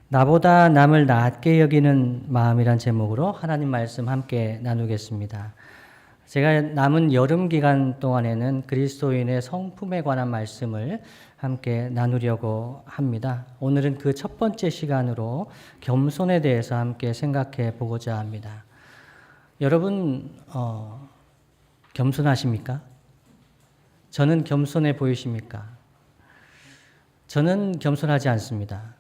나보다 남을 낮게 여기는 마음이란 제목으로 하나님 말씀 함께 나누겠습니다. 제가 남은 여름 기간 동안에는 그리스도인의 성품에 관한 말씀을 함께 나누려고 합니다. 오늘은 그 첫 번째 시간으로 겸손에 대해서 함께 생각해 보고자 합니다. 여러분 겸손하십니까? 저는 겸손해 보이십니까? 저는 겸손하지 않습니다.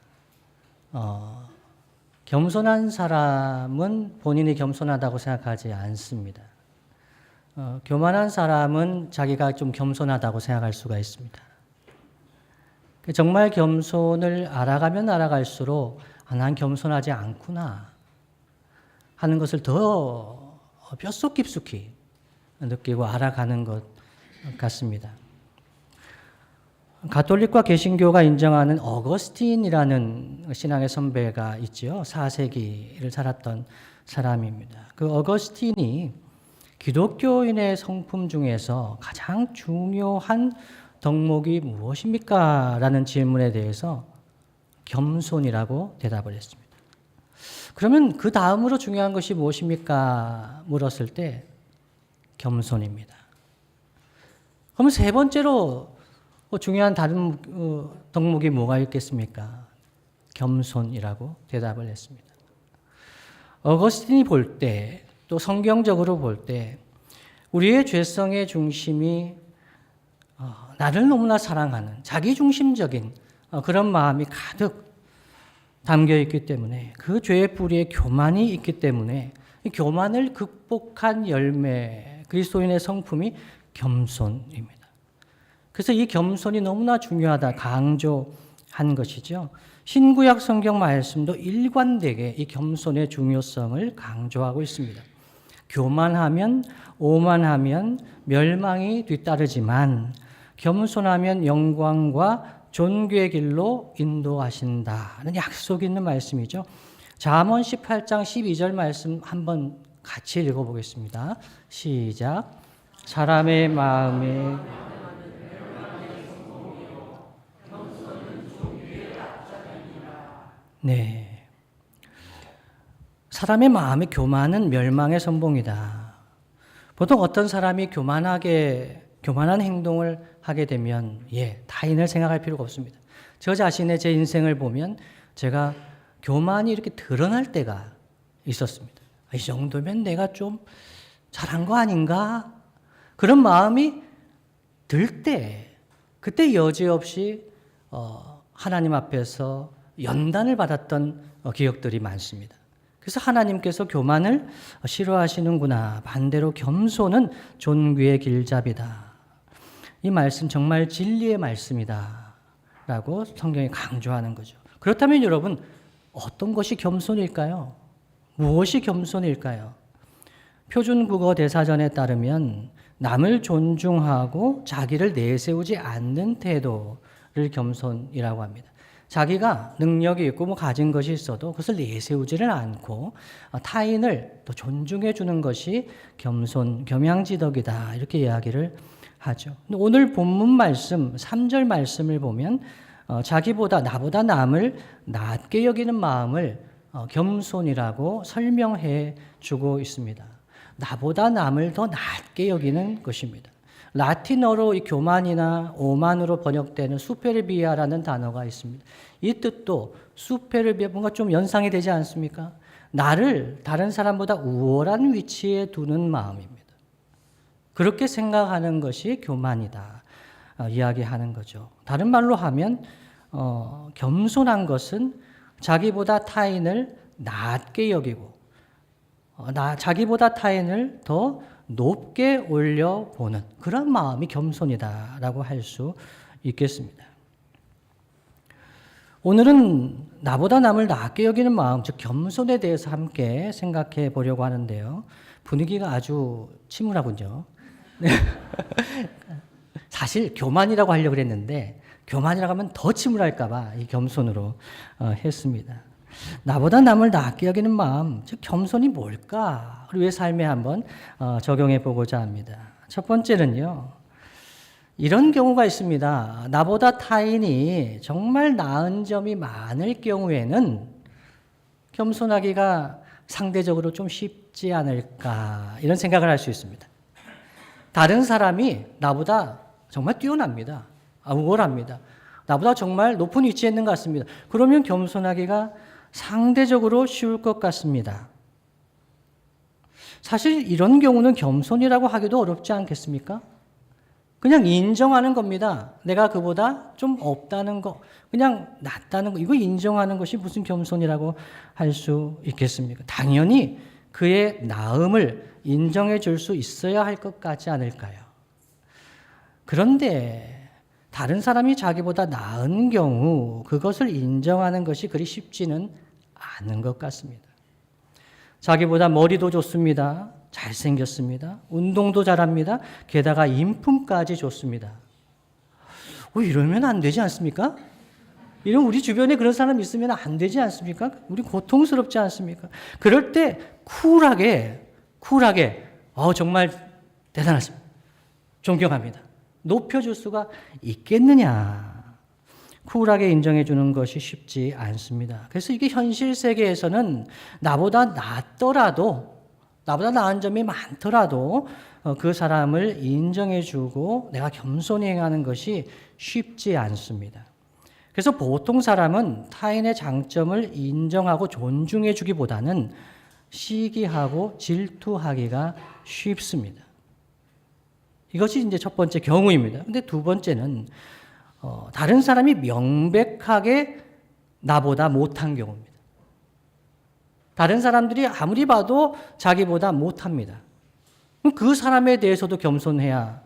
겸손한 사람은 본인이 겸손하다고 생각하지 않습니다. 교만한 사람은 자기가 좀 겸손하다고 생각할 수가 있습니다. 정말 겸손을 알아가면 알아갈수록 난 겸손하지 않구나 하는 것을 더 뼛속 깊숙이 느끼고 알아가는 것 같습니다. 가톨릭과 개신교가 인정하는 어거스틴이라는 신앙의 선배가 있죠. 4세기를 살았던 사람입니다. 그 어거스틴이 기독교인의 성품 중에서 가장 중요한 덕목이 무엇입니까? 라는 질문에 대해서 겸손이라고 대답을 했습니다. 그러면 그 다음으로 중요한 것이 무엇입니까? 물었을 때 겸손입니다. 그러면 세 번째로 중요한 다른 덕목이 뭐가 있겠습니까? 겸손이라고 대답을 했습니다. 어거스틴이 볼 때, 또 성경적으로 볼 때 우리의 죄성의 중심이 나를 너무나 사랑하는 자기중심적인 그런 마음이 가득 담겨 있기 때문에, 그 죄의 뿌리에 교만이 있기 때문에 이 교만을 극복한 열매, 그리스도인의 성품이 겸손입니다. 그래서 이 겸손이 너무나 중요하다 강조한 것이죠. 신구약 성경 말씀도 일관되게 이 겸손의 중요성을 강조하고 있습니다. 교만하면, 오만하면 멸망이 뒤따르지만 겸손하면 영광과 존귀의 길로 인도하신다는 약속이 있는 말씀이죠. 잠언 18장 12절 말씀 한번 같이 읽어보겠습니다. 시작. 사람의 마음에 네. 사람의 마음의 교만은 멸망의 선봉이다. 보통 어떤 사람이 교만한 행동을 하게 되면 타인을 생각할 필요가 없습니다. 저 자신의 제 인생을 보면 제가 교만이 이렇게 드러날 때가 있었습니다. 이 정도면 내가 좀 잘한 거 아닌가? 그런 마음이 들 때, 그때 여지없이 하나님 앞에서 연단을 받았던 기억들이 많습니다. 그래서 하나님께서 교만을 싫어하시는구나. 반대로 겸손은 존귀의 길잡이다. 이 말씀 정말 진리의 말씀이다 라고 성경이 강조하는 거죠. 그렇다면 여러분, 어떤 것이 겸손일까요? 무엇이 겸손일까요? 표준국어 대사전에 따르면 남을 존중하고 자기를 내세우지 않는 태도를 겸손이라고 합니다. 자기가 능력이 있고 가진 것이 있어도 그것을 내세우지를 않고 타인을 또 존중해 주는 것이 겸손, 겸양지덕이다 이렇게 이야기를 하죠. 오늘 본문 말씀 3절 말씀을 보면 나보다 남을 낮게 여기는 마음을 겸손이라고 설명해 주고 있습니다. 나보다 남을 더 낮게 여기는 것입니다. 라틴어로 이 교만이나 오만으로 번역되는 수페르비아라는 단어가 있습니다. 이 뜻도 수페르비아 뭔가 좀 연상이 되지 않습니까? 나를 다른 사람보다 우월한 위치에 두는 마음입니다. 그렇게 생각하는 것이 교만이다 이야기하는 거죠. 다른 말로 하면 겸손한 것은 자기보다 타인을 낮게 여기고 자기보다 타인을 더 높게 올려보는 그런 마음이 겸손이다라고 할 수 있겠습니다. 오늘은 나보다 남을 낮게 여기는 마음, 즉 겸손에 대해서 함께 생각해 보려고 하는데요. 분위기가 아주 침울하군요. 사실 교만이라고 하려고 그랬는데 교만이라고 하면 더 침울할까 봐 이 겸손으로 했습니다. 나보다 남을 낮게 여기는 마음, 즉 겸손이 뭘까? 우리의 삶에 한번 적용해 보고자 합니다. 첫 번째는요, 이런 경우가 있습니다. 나보다 타인이 정말 나은 점이 많을 경우에는 겸손하기가 상대적으로 좀 쉽지 않을까 이런 생각을 할 수 있습니다. 다른 사람이 나보다 정말 뛰어납니다. 우월합니다. 나보다 정말 높은 위치에 있는 것 같습니다. 그러면 겸손하기가 상대적으로 쉬울 것 같습니다. 사실 이런 경우는 겸손이라고 하기도 어렵지 않겠습니까? 그냥 인정하는 겁니다. 내가 그보다 좀 없다는 거, 그냥 낫다는 거, 이거 인정하는 것이 무슨 겸손이라고 할 수 있겠습니까? 당연히 그의 나음을 인정해 줄 수 있어야 할 것 같지 않을까요? 그런데 다른 사람이 자기보다 나은 경우 그것을 인정하는 것이 그리 쉽지는 않은 것 같습니다. 자기보다 머리도 좋습니다. 잘생겼습니다. 운동도 잘합니다. 게다가 인품까지 좋습니다. 이러면 안 되지 않습니까? 이런 우리 주변에 그런 사람 있으면 안 되지 않습니까? 우리 고통스럽지 않습니까? 그럴 때 쿨하게 정말 대단하십니다. 존경합니다. 높여줄 수가 있겠느냐? 쿨하게 인정해 주는 것이 쉽지 않습니다. 그래서 이게 현실 세계에서는 나보다 나은 점이 많더라도 그 사람을 인정해 주고 내가 겸손히 행하는 것이 쉽지 않습니다. 그래서 보통 사람은 타인의 장점을 인정하고 존중해 주기보다는 시기하고 질투하기가 쉽습니다. 이것이 이제 첫 번째 경우입니다. 근데 두 번째는 다른 사람이 명백하게 나보다 못한 경우입니다. 다른 사람들이 아무리 봐도 자기보다 못합니다. 그럼 그 사람에 대해서도 겸손해야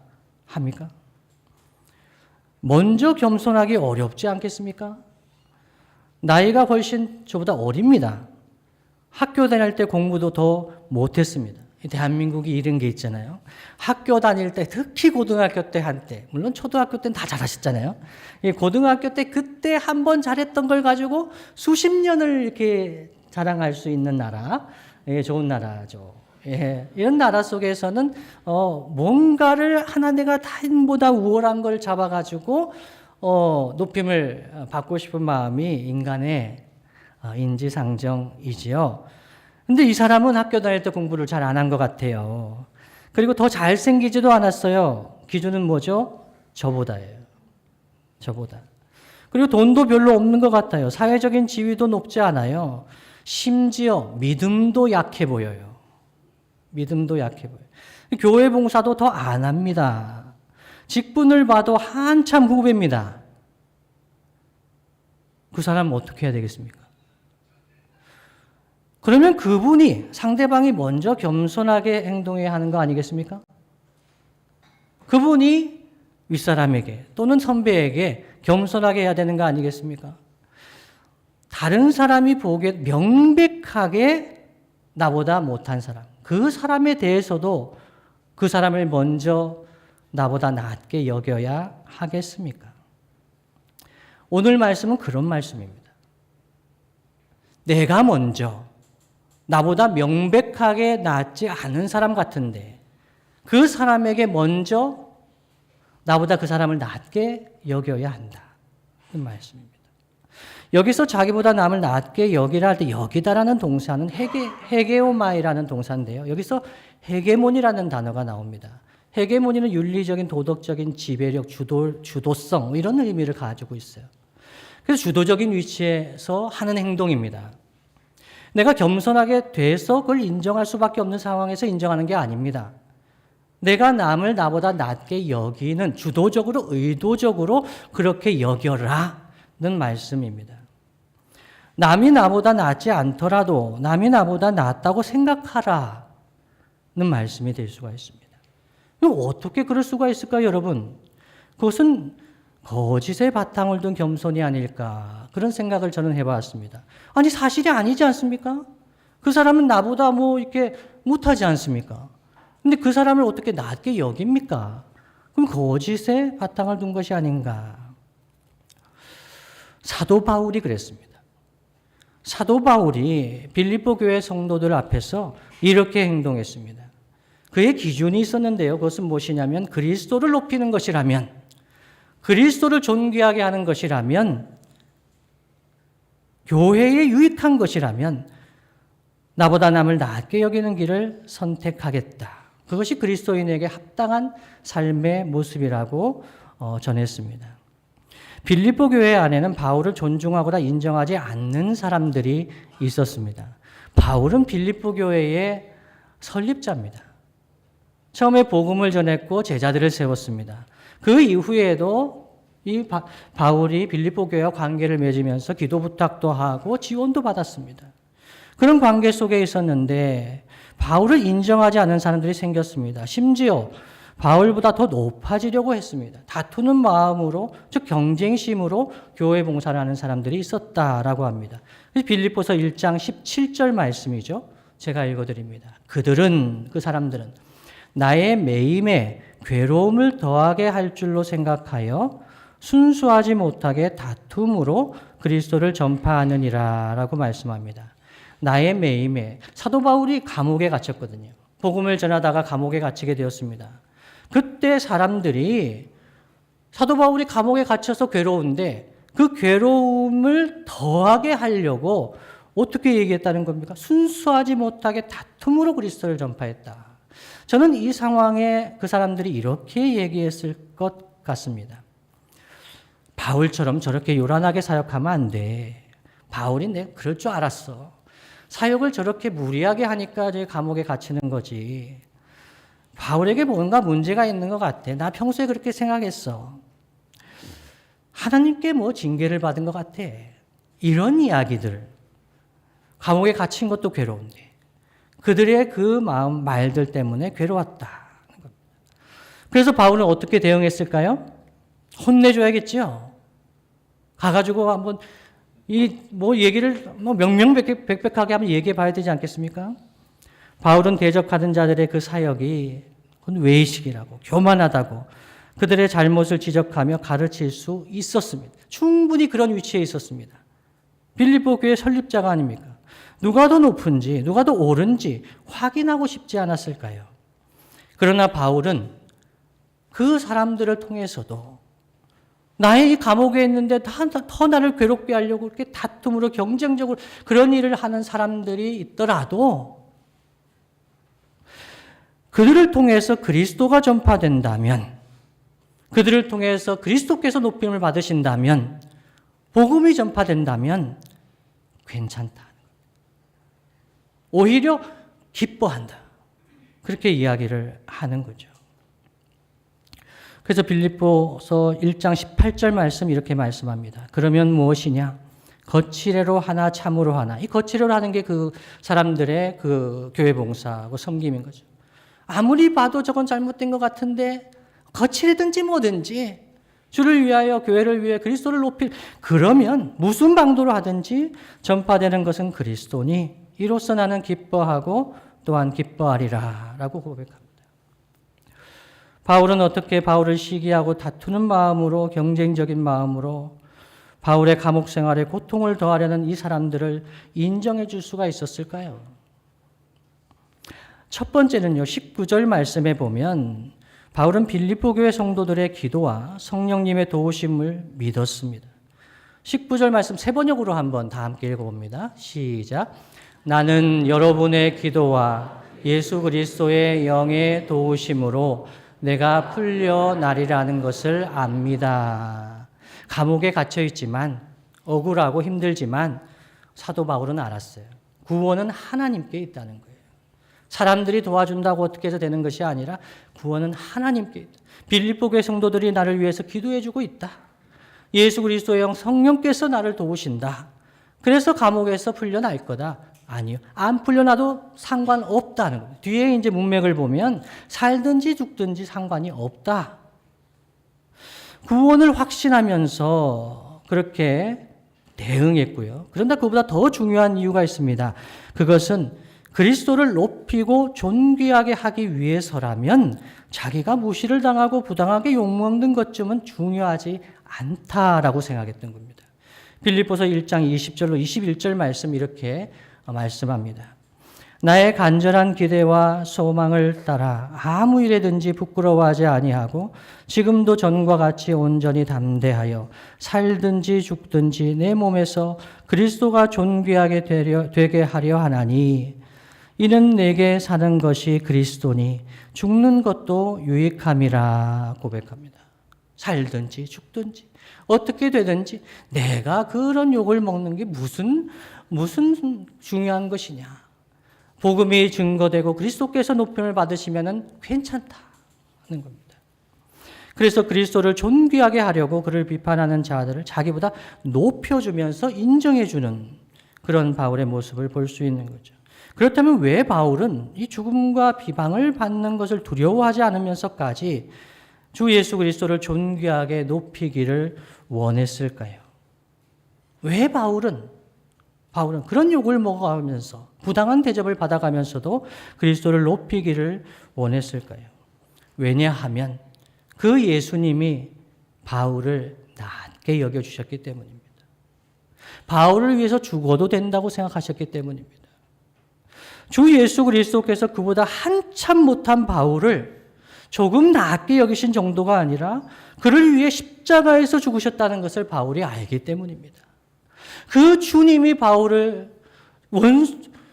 합니까? 먼저 겸손하기 어렵지 않겠습니까? 나이가 훨씬 저보다 어립니다. 학교 다닐 때 공부도 더 못했습니다. 대한민국이 이런 게 있잖아요. 학교 다닐 때, 특히 고등학교 때 한때, 물론 초등학교 때는 다 잘하셨잖아요. 고등학교 때 그때 한 번 잘했던 걸 가지고 수십 년을 이렇게 자랑할 수 있는 나라, 좋은 나라죠. 이런 나라 속에서는 뭔가를 하나 내가 타인보다 우월한 걸 잡아가지고 높임을 받고 싶은 마음이 인간의 인지상정이지요. 근데 이 사람은 학교 다닐 때 공부를 잘 안 한 것 같아요. 그리고 더 잘생기지도 않았어요. 기준은 뭐죠? 저보다예요. 저보다. 그리고 돈도 별로 없는 것 같아요. 사회적인 지위도 높지 않아요. 심지어 믿음도 약해 보여요. 믿음도 약해 보여요. 교회 봉사도 더 안 합니다. 직분을 봐도 한참 후배입니다. 그 사람 어떻게 해야 되겠습니까? 그러면 그분이 상대방이 먼저 겸손하게 행동해야 하는 거 아니겠습니까? 그분이 윗사람에게 또는 선배에게 겸손하게 해야 되는 거 아니겠습니까? 다른 사람이 보기에 명백하게 나보다 못한 사람, 그 사람에 대해서도 그 사람을 먼저 나보다 낫게 여겨야 하겠습니까? 오늘 말씀은 그런 말씀입니다. 내가 먼저 나보다 명백하게 낫지 않은 사람 같은데 그 사람에게 먼저 나보다 그 사람을 낫게 여겨야 한다. 이 말씀입니다. 여기서 자기보다 남을 낫게 여기라 할 때 여기다라는 동사는 헤게오마이라는 동사인데요. 여기서 헤게모니라는 단어가 나옵니다. 헤게모니는 윤리적인 도덕적인 지배력, 주도성 이런 의미를 가지고 있어요. 그래서 주도적인 위치에서 하는 행동입니다. 내가 겸손하게 돼서 그걸 인정할 수밖에 없는 상황에서 인정하는 게 아닙니다. 내가 남을 나보다 낫게 여기는 주도적으로 의도적으로 그렇게 여겨라는 말씀입니다. 남이 나보다 낫지 않더라도 남이 나보다 낫다고 생각하라는 말씀이 될 수가 있습니다. 어떻게 그럴 수가 있을까요, 여러분? 그것은 거짓의 바탕을 둔 겸손이 아닐까 그런 생각을 저는 해봤습니다. 아니 사실이 아니지 않습니까? 그 사람은 나보다 이렇게 못하지 않습니까? 근데 그 사람을 어떻게 낫게 여깁니까? 그럼 거짓의 바탕을 둔 것이 아닌가? 사도 바울이 그랬습니다. 사도 바울이 빌립보 교회 성도들 앞에서 이렇게 행동했습니다. 그의 기준이 있었는데요. 그것은 무엇이냐면 그리스도를 높이는 것이라면, 그리스도를 존귀하게 하는 것이라면, 교회에 유익한 것이라면 나보다 남을 낮게 여기는 길을 선택하겠다. 그것이 그리스도인에게 합당한 삶의 모습이라고 전했습니다. 빌립보 교회 안에는 바울을 존중하거나 인정하지 않는 사람들이 있었습니다. 바울은 빌립보 교회의 설립자입니다. 처음에 복음을 전했고 제자들을 세웠습니다. 그 이후에도 이 바울이 빌립보 교회와 관계를 맺으면서 기도 부탁도 하고 지원도 받았습니다. 그런 관계 속에 있었는데 바울을 인정하지 않는 사람들이 생겼습니다. 심지어 바울보다 더 높아지려고 했습니다. 다투는 마음으로, 즉 경쟁심으로 교회 봉사를 하는 사람들이 있었다라고 합니다. 빌립보서 1장 17절 말씀이죠. 제가 읽어드립니다. 그 사람들은 나의 매임에 괴로움을 더하게 할 줄로 생각하여 순수하지 못하게 다툼으로 그리스도를 전파하느니라 라고 말씀합니다. 나의 매임에, 사도 바울이 감옥에 갇혔거든요. 복음을 전하다가 감옥에 갇히게 되었습니다. 그때 사람들이 사도 바울이 감옥에 갇혀서 괴로운데 그 괴로움을 더하게 하려고 어떻게 얘기했다는 겁니까? 순수하지 못하게 다툼으로 그리스도를 전파했다. 저는 이 상황에 그 사람들이 이렇게 얘기했을 것 같습니다. 바울처럼 저렇게 요란하게 사역하면 안 돼. 바울이 내가 그럴 줄 알았어. 사역을 저렇게 무리하게 하니까 제 감옥에 갇히는 거지. 바울에게 뭔가 문제가 있는 것 같아. 나 평소에 그렇게 생각했어. 하나님께 뭐 징계를 받은 것 같아. 이런 이야기들. 감옥에 갇힌 것도 괴로운데 그들의 그 마음 말들 때문에 괴로웠다. 그래서 바울은 어떻게 대응했을까요? 혼내줘야겠죠. 가가지고 한번 얘기를 명명백백하게 한번 얘기해 봐야 되지 않겠습니까? 바울은 대적하던 자들의 그 사역이 그건 외식이라고, 교만하다고 그들의 잘못을 지적하며 가르칠 수 있었습니다. 충분히 그런 위치에 있었습니다. 빌립보 교회 설립자가 아닙니까? 누가 더 높은지, 누가 더 옳은지 확인하고 싶지 않았을까요? 그러나 바울은 그 사람들을 통해서도 나의 이 감옥에 있는데 더 나를 괴롭게 하려고 이렇게 다툼으로 경쟁적으로 그런 일을 하는 사람들이 있더라도 그들을 통해서 그리스도가 전파된다면, 그들을 통해서 그리스도께서 높임을 받으신다면, 복음이 전파된다면 괜찮다. 오히려 기뻐한다. 그렇게 이야기를 하는 거죠. 그래서 빌립보서 1장 18절 말씀 이렇게 말씀합니다. 그러면 무엇이냐? 거칠애로 하나 참으로 하나. 이 거칠애로 하는 게 그 사람들의 그 교회 봉사하고 섬김인 거죠. 아무리 봐도 저건 잘못된 것 같은데 거칠애든지 뭐든지 주를 위하여 교회를 위해 그리스도를 높일, 그러면 무슨 방도로 하든지 전파되는 것은 그리스도니 이로써 나는 기뻐하고 또한 기뻐하리라 라고 고백합니다. 바울은 어떻게 바울을 시기하고 다투는 마음으로, 경쟁적인 마음으로 바울의 감옥 생활에 고통을 더하려는 이 사람들을 인정해 줄 수가 있었을까요? 첫 번째는요, 19절 말씀에 보면 바울은 빌립보 교회 성도들의 기도와 성령님의 도우심을 믿었습니다. 19절 말씀 세 번역으로 한번 다 함께 읽어봅니다. 시작. 나는 여러분의 기도와 예수 그리스도의 영의 도우심으로 내가 풀려나리라는 것을 압니다. 감옥에 갇혀 있지만 억울하고 힘들지만 사도 바울은 알았어요. 구원은 하나님께 있다는 거예요. 사람들이 도와준다고 어떻게 해서 되는 것이 아니라 구원은 하나님께 있다. 빌립보 교회 성도들이 나를 위해서 기도해주고 있다. 예수 그리스도의 영 성령께서 나를 도우신다. 그래서 감옥에서 풀려날 거다. 아니요. 안 풀려나도 상관없다는 거예요. 뒤에 이제 문맥을 보면 살든지 죽든지 상관이 없다. 구원을 확신하면서 그렇게 대응했고요. 그런데 그보다 더 중요한 이유가 있습니다. 그것은 그리스도를 높이고 존귀하게 하기 위해서라면 자기가 무시를 당하고 부당하게 욕먹는 것쯤은 중요하지 않다라고 생각했던 겁니다. 빌립보서 1장 20절로 21절 말씀 이렇게 말씀합니다. 나의 간절한 기대와 소망을 따라 아무 일에든지 부끄러워하지 아니하고 지금도 전과 같이 온전히 담대하여 살든지 죽든지 내 몸에서 그리스도가 존귀하게 되게 하려 하나니 이는 내게 사는 것이 그리스도니 죽는 것도 유익함이라 고백합니다. 살든지 죽든지 어떻게 되든지 내가 그런 욕을 먹는 게 무슨 중요한 것이냐. 복음이 증거되고 그리스도께서 높임을 받으시면 괜찮다는 겁니다. 그래서 그리스도를 존귀하게 하려고 그를 비판하는 자들을 자기보다 높여주면서 인정해주는 그런 바울의 모습을 볼 수 있는 거죠. 그렇다면 왜 바울은 이 죽음과 비방을 받는 것을 두려워하지 않으면서까지 주 예수 그리스도를 존귀하게 높이기를 원했을까요? 왜 바울은 그런 욕을 먹어가면서 부당한 대접을 받아가면서도 그리스도를 높이기를 원했을까요? 왜냐하면 그 예수님이 바울을 낮게 여겨주셨기 때문입니다. 바울을 위해서 죽어도 된다고 생각하셨기 때문입니다. 주 예수 그리스도께서 그보다 한참 못한 바울을 조금 낮게 여기신 정도가 아니라 그를 위해 십자가에서 죽으셨다는 것을 바울이 알기 때문입니다. 그 주님이 바울을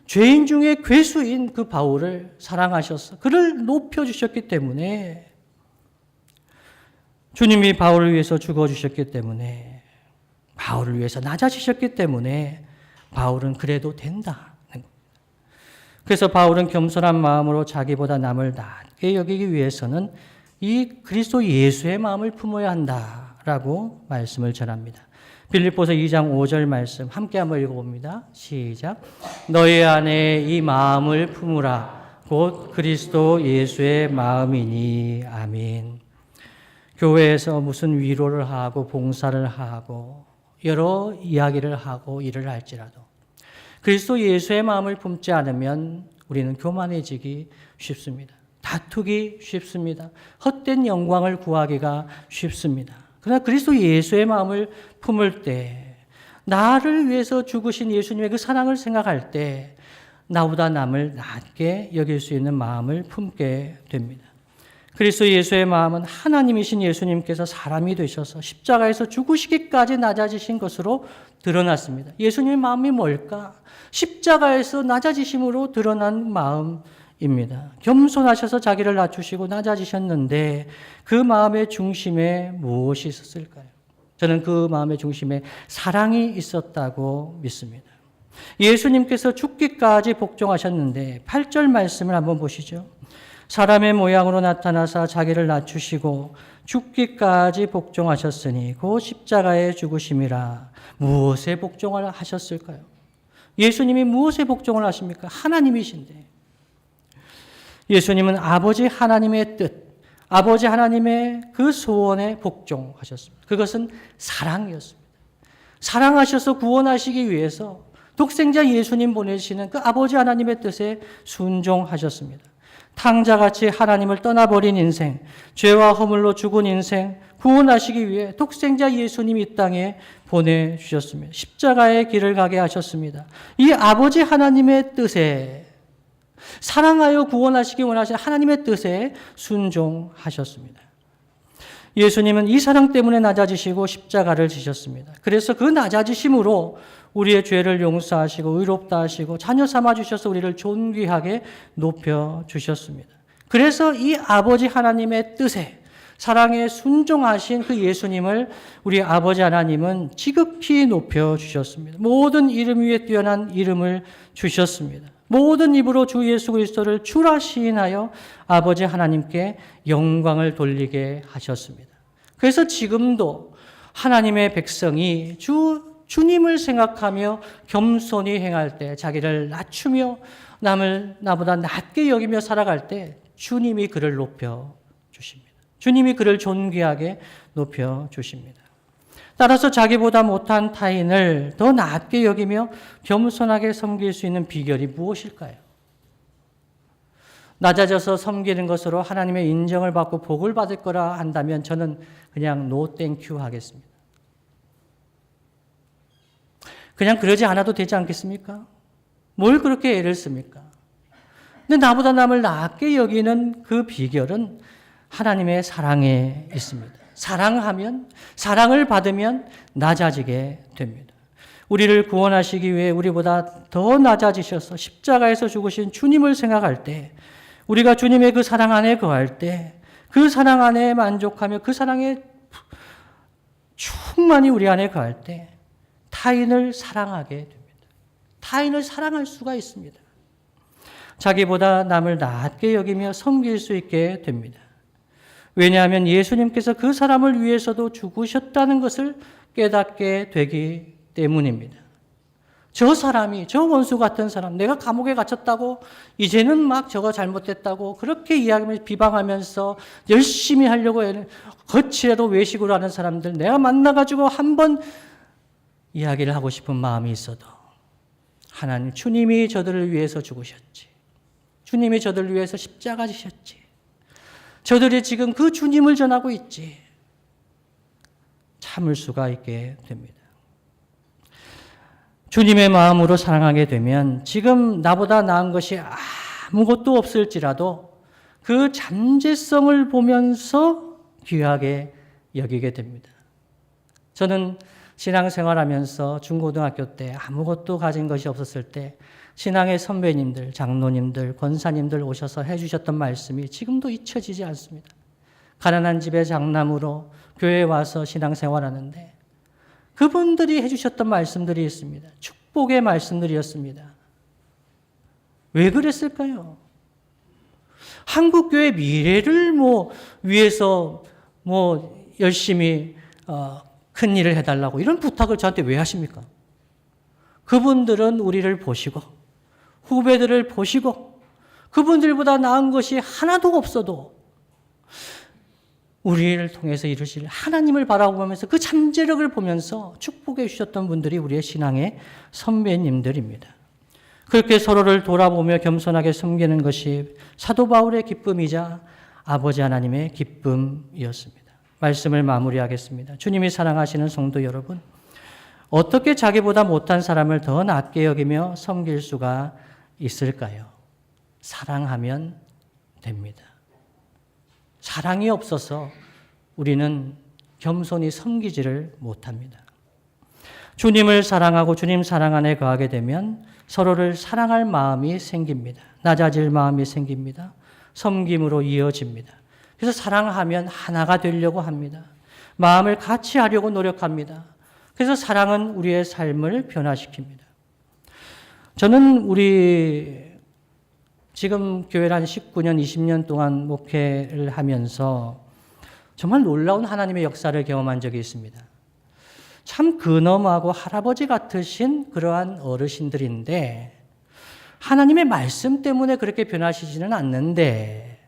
죄인 중에 괴수인 그 바울을 사랑하셔서 그를 높여주셨기 때문에 주님이 바울을 위해서 죽어주셨기 때문에 바울을 위해서 낮아지셨기 때문에 바울은 그래도 된다. 그래서 바울은 겸손한 마음으로 자기보다 남을 낮게 여기기 위해서는 이 그리스도 예수의 마음을 품어야 한다라고 말씀을 전합니다. 빌립보서 2장 5절 말씀 함께 한번 읽어봅니다. 시작. 너희 안에 이 마음을 품으라. 곧 그리스도 예수의 마음이니. 아멘. 교회에서 무슨 위로를 하고 봉사를 하고 여러 이야기를 하고 일을 할지라도 그리스도 예수의 마음을 품지 않으면 우리는 교만해지기 쉽습니다. 다투기 쉽습니다. 헛된 영광을 구하기가 쉽습니다. 그러나 그리스도 예수의 마음을 품을 때 나를 위해서 죽으신 예수님의 그 사랑을 생각할 때 나보다 남을 낮게 여길 수 있는 마음을 품게 됩니다. 그리스도 예수의 마음은 하나님이신 예수님께서 사람이 되셔서 십자가에서 죽으시기까지 낮아지신 것으로 드러났습니다. 예수님의 마음이 뭘까? 십자가에서 낮아지심으로 드러난 마음입니다. 겸손하셔서 자기를 낮추시고 낮아지셨는데 그 마음의 중심에 무엇이 있었을까요? 저는 그 마음의 중심에 사랑이 있었다고 믿습니다. 예수님께서 죽기까지 복종하셨는데 8절 말씀을 한번 보시죠. 사람의 모양으로 나타나사 자기를 낮추시고 죽기까지 복종하셨으니 그 십자가에 죽으심이라. 무엇에 복종을 하셨을까요? 예수님이 무엇에 복종을 하십니까? 하나님이신데. 예수님은 아버지 하나님의 뜻, 아버지 하나님의 그 소원에 복종하셨습니다. 그것은 사랑이었습니다. 사랑하셔서 구원하시기 위해서 독생자 예수님 보내시는 그 아버지 하나님의 뜻에 순종하셨습니다. 탕자같이 하나님을 떠나버린 인생, 죄와 허물로 죽은 인생 구원하시기 위해 독생자 예수님이 이 땅에 보내주셨습니다. 십자가의 길을 가게 하셨습니다. 이 아버지 하나님의 뜻에 사랑하여 구원하시기 원하시는 하나님의 뜻에 순종하셨습니다. 예수님은 이 사랑 때문에 낮아지시고 십자가를 지셨습니다. 그래서 그 낮아지심으로 우리의 죄를 용서하시고 의롭다 하시고 자녀 삼아주셔서 우리를 존귀하게 높여주셨습니다. 그래서 이 아버지 하나님의 뜻에 사랑에 순종하신 그 예수님을 우리 아버지 하나님은 지극히 높여주셨습니다. 모든 이름 위에 뛰어난 이름을 주셨습니다. 모든 입으로 주 예수 그리스도를 주라 시인하여 아버지 하나님께 영광을 돌리게 하셨습니다. 그래서 지금도 하나님의 백성이 주님을 생각하며 겸손히 행할 때 자기를 낮추며 남을 나보다 낮게 여기며 살아갈 때 주님이 그를 높여주십니다. 주님이 그를 존귀하게 높여주십니다. 따라서 자기보다 못한 타인을 더 낮게 여기며 겸손하게 섬길 수 있는 비결이 무엇일까요? 낮아져서 섬기는 것으로 하나님의 인정을 받고 복을 받을 거라 한다면 저는 그냥 노 땡큐 하겠습니다. 그냥 그러지 않아도 되지 않겠습니까? 뭘 그렇게 애를 씁니까? 근데 나보다 남을 낮게 여기는 그 비결은 하나님의 사랑에 있습니다. 사랑하면, 사랑을 받으면 낮아지게 됩니다. 우리를 구원하시기 위해 우리보다 더 낮아지셔서 십자가에서 죽으신 주님을 생각할 때, 우리가 주님의 그 사랑 안에 거할 때, 그 사랑 안에 만족하며 그 사랑에 충만히 우리 안에 거할 때 타인을 사랑하게 됩니다. 타인을 사랑할 수가 있습니다. 자기보다 남을 낮게 여기며 섬길 수 있게 됩니다. 왜냐하면 예수님께서 그 사람을 위해서도 죽으셨다는 것을 깨닫게 되기 때문입니다. 저 사람이, 저 원수 같은 사람, 내가 감옥에 갇혔다고 이제는 막 저거 잘못됐다고 그렇게 이야기하면서 비방하면서 열심히 하려고 해는 거치라도 외식으로 하는 사람들 내가 만나가지고 한번 이야기를 하고 싶은 마음이 있어도 하나님, 주님이 저들을 위해서 죽으셨지. 주님이 저들을 위해서 십자가 지셨지. 저들이 지금 그 주님을 전하고 있지. 참을 수가 있게 됩니다. 주님의 마음으로 사랑하게 되면 지금 나보다 나은 것이 아무것도 없을지라도 그 잠재성을 보면서 귀하게 여기게 됩니다. 저는 신앙생활하면서 중고등학교 때 아무것도 가진 것이 없었을 때 신앙의 선배님들, 장로님들, 권사님들 오셔서 해주셨던 말씀이 지금도 잊혀지지 않습니다. 가난한 집의 장남으로 교회에 와서 신앙생활하는데 그분들이 해주셨던 말씀들이 있습니다. 축복의 말씀들이었습니다. 왜 그랬을까요? 한국교회 미래를 위해서 열심히 큰 일을 해달라고 이런 부탁을 저한테 왜 하십니까? 그분들은 우리를 보시고 후배들을 보시고 그분들보다 나은 것이 하나도 없어도 우리를 통해서 이루실 하나님을 바라보면서 그 잠재력을 보면서 축복해 주셨던 분들이 우리의 신앙의 선배님들입니다. 그렇게 서로를 돌아보며 겸손하게 섬기는 것이 사도 바울의 기쁨이자 아버지 하나님의 기쁨이었습니다. 말씀을 마무리하겠습니다. 주님이 사랑하시는 성도 여러분, 어떻게 자기보다 못한 사람을 더 낮게 여기며 섬길 수가 있을까요? 사랑하면 됩니다. 사랑이 없어서 우리는 겸손히 섬기지를 못합니다. 주님을 사랑하고 주님 사랑 안에 거하게 되면 서로를 사랑할 마음이 생깁니다. 낮아질 마음이 생깁니다. 섬김으로 이어집니다. 그래서 사랑하면 하나가 되려고 합니다. 마음을 같이 하려고 노력합니다. 그래서 사랑은 우리의 삶을 변화시킵니다. 저는 우리 지금 교회를 한 19년, 20년 동안 목회를 하면서 정말 놀라운 하나님의 역사를 경험한 적이 있습니다. 참 근엄하고 할아버지 같으신 그러한 어르신들인데 하나님의 말씀 때문에 그렇게 변하시지는 않는데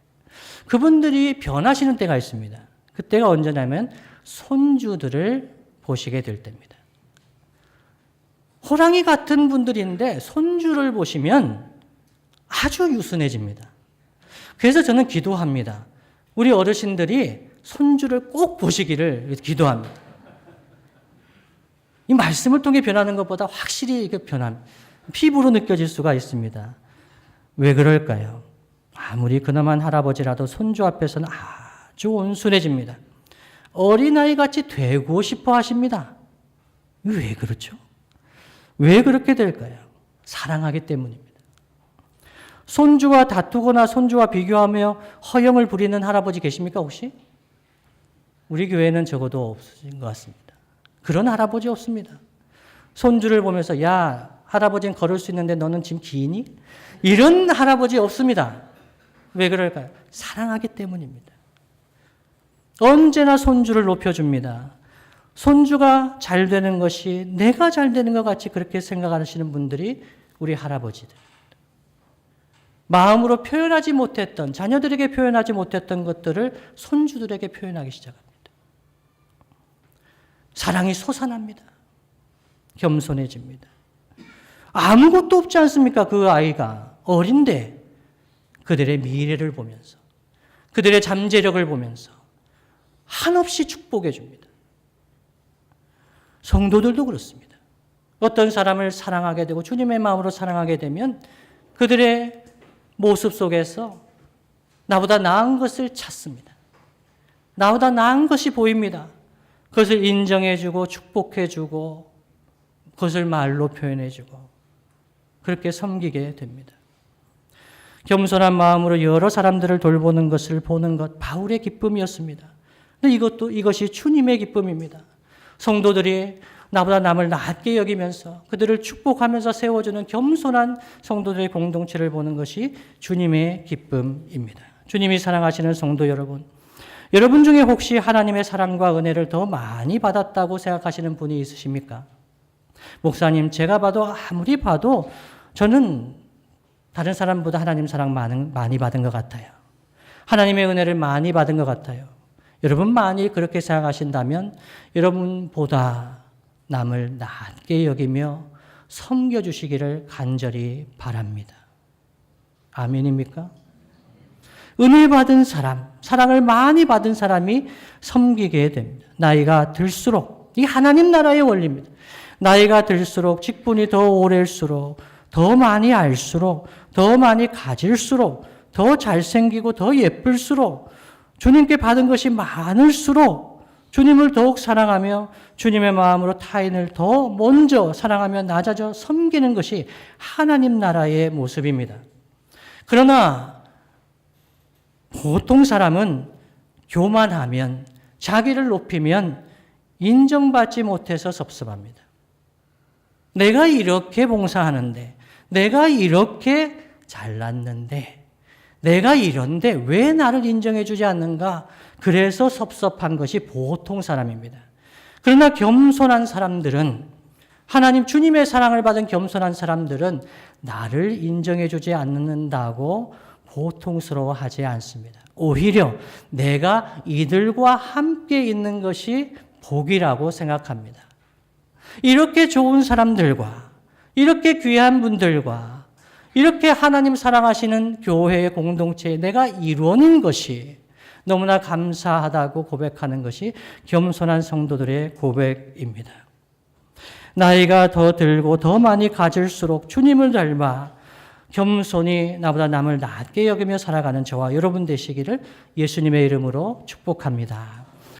그분들이 변하시는 때가 있습니다. 그때가 언제냐면 손주들을 보시게 될 때입니다. 호랑이 같은 분들인데 손주를 보시면 아주 유순해집니다. 그래서 저는 기도합니다. 우리 어르신들이 손주를 꼭 보시기를 기도합니다. 이 말씀을 통해 변하는 것보다 확실히 이게 피부로 느껴질 수가 있습니다. 왜 그럴까요? 아무리 근엄한 할아버지라도 손주 앞에서는 아주 온순해집니다. 어린아이같이 되고 싶어 하십니다. 왜 그렇죠? 왜 그렇게 될까요? 사랑하기 때문입니다. 손주와 다투거나 손주와 비교하며 허영을 부리는 할아버지 계십니까 혹시? 우리 교회는 적어도 없으신 것 같습니다. 그런 할아버지 없습니다. 손주를 보면서 야 할아버지는 걸을 수 있는데 너는 지금 기니? 이런 할아버지 없습니다. 왜 그럴까요? 사랑하기 때문입니다. 언제나 손주를 높여줍니다. 손주가 잘 되는 것이 내가 잘 되는 것 같이 그렇게 생각하시는 분들이 우리 할아버지들. 마음으로 표현하지 못했던, 자녀들에게 표현하지 못했던 것들을 손주들에게 표현하기 시작합니다. 사랑이 솟아납니다. 겸손해집니다. 아무것도 없지 않습니까? 그 아이가 어린데 그들의 미래를 보면서 그들의 잠재력을 보면서 한없이 축복해 줍니다. 성도들도 그렇습니다. 어떤 사람을 사랑하게 되고 주님의 마음으로 사랑하게 되면 그들의 모습 속에서 나보다 나은 것을 찾습니다. 나보다 나은 것이 보입니다. 그것을 인정해주고 축복해주고 그것을 말로 표현해주고 그렇게 섬기게 됩니다. 겸손한 마음으로 여러 사람들을 돌보는 것을 보는 것, 바울의 기쁨이었습니다. 근데 이것이 주님의 기쁨입니다. 성도들이 나보다 남을 낮게 여기면서 그들을 축복하면서 세워주는 겸손한 성도들의 공동체를 보는 것이 주님의 기쁨입니다. 주님이 사랑하시는 성도 여러분, 여러분 중에 혹시 하나님의 사랑과 은혜를 더 많이 받았다고 생각하시는 분이 있으십니까? 목사님, 제가 아무리 봐도 저는 다른 사람보다 하나님 사랑 많이 받은 것 같아요. 하나님의 은혜를 많이 받은 것 같아요. 여러분 만일 그렇게 생각하신다면 여러분보다 남을 낮게 여기며 섬겨주시기를 간절히 바랍니다. 아멘입니까? 은혜 받은 사람, 사랑을 많이 받은 사람이 섬기게 됩니다. 나이가 들수록, 이 하나님 나라의 원리입니다. 나이가 들수록, 직분이 더 오래일수록, 더 많이 알수록, 더 많이 가질수록, 더 잘생기고 더 예쁠수록, 주님께 받은 것이 많을수록 주님을 더욱 사랑하며 주님의 마음으로 타인을 더 먼저 사랑하며 낮아져 섬기는 것이 하나님 나라의 모습입니다. 그러나 보통 사람은 교만하면, 자기를 높이면 인정받지 못해서 섭섭합니다. 내가 이렇게 봉사하는데, 내가 이렇게 잘났는데, 내가 이런데 왜 나를 인정해 주지 않는가? 그래서 섭섭한 것이 보통 사람입니다. 그러나 겸손한 사람들은, 하나님 주님의 사랑을 받은 겸손한 사람들은 나를 인정해 주지 않는다고 고통스러워하지 않습니다. 오히려 내가 이들과 함께 있는 것이 복이라고 생각합니다. 이렇게 좋은 사람들과, 이렇게 귀한 분들과, 이렇게 하나님 사랑하시는 교회의 공동체에 내가 일원인 것이 너무나 감사하다고 고백하는 것이 겸손한 성도들의 고백입니다. 나이가 더 들고 더 많이 가질수록 주님을 닮아 겸손히 나보다 남을 낮게 여기며 살아가는 저와 여러분 되시기를 예수님의 이름으로 축복합니다.